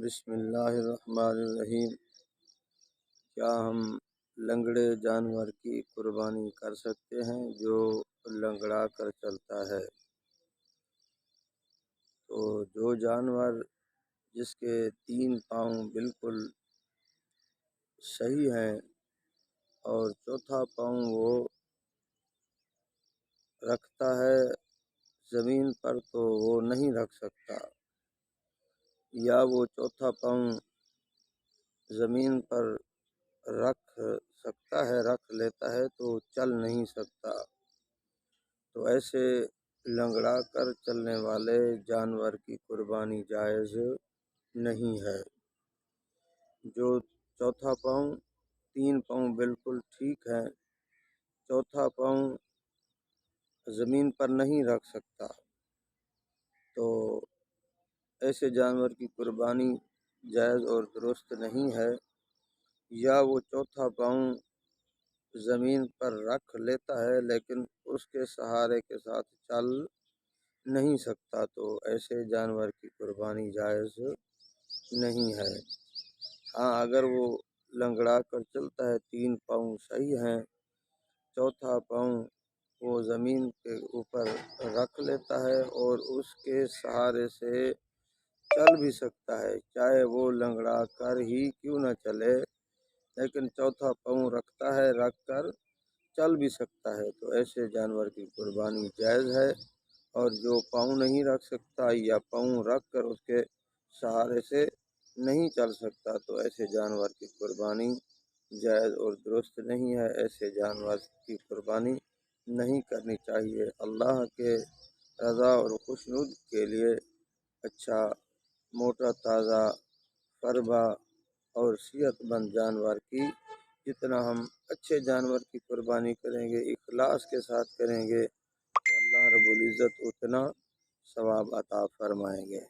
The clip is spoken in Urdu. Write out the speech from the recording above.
بسم اللہ الرحمن الرحیم۔ کیا ہم لنگڑے جانور کی قربانی کر سکتے ہیں جو لنگڑا کر چلتا ہے؟ تو جو جانور جس کے 3 پاؤں بالکل صحیح ہیں اور چوتھا پاؤں وہ رکھتا ہے زمین پر تو وہ نہیں رکھ سکتا، یا وہ چوتھا پاؤں زمین پر رکھ سکتا ہے، رکھ لیتا ہے تو چل نہیں سکتا، تو ایسے لنگڑا کر چلنے والے جانور کی قربانی جائز نہیں ہے۔ جو چوتھا پاؤں 3 پاؤں بالکل ٹھیک ہے، چوتھا پاؤں زمین پر نہیں رکھ سکتا، تو ایسے جانور کی قربانی جائز اور درست نہیں ہے۔ یا وہ چوتھا پاؤں زمین پر رکھ لیتا ہے لیکن اس کے سہارے کے ساتھ چل نہیں سکتا، تو ایسے جانور کی قربانی جائز نہیں ہے۔ ہاں، اگر وہ لنگڑا کر چلتا ہے، 3 پاؤں صحیح ہیں، چوتھا پاؤں وہ زمین کے اوپر رکھ لیتا ہے اور اس کے سہارے سے چل بھی سکتا ہے، چاہے وہ لنگڑا کر ہی کیوں نہ چلے، لیکن چوتھا پاؤں رکھتا ہے، رکھ کر چل بھی سکتا ہے، تو ایسے جانور کی قربانی جائز ہے۔ اور جو پاؤں نہیں رکھ سکتا یا پاؤں رکھ کر اس کے سہارے سے نہیں چل سکتا، تو ایسے جانور کی قربانی جائز اور درست نہیں ہے۔ ایسے جانور کی قربانی نہیں کرنی چاہیے۔ اللہ کے رضا اور خوشنود کے لیے اچھا، موٹا، تازہ، فربا اور صحت مند جانور کی جتنا ہم اچھے جانور کی قربانی کریں گے، اخلاص کے ساتھ کریں گے، تو اللہ رب العزت اتنا ثواب عطا فرمائیں گے۔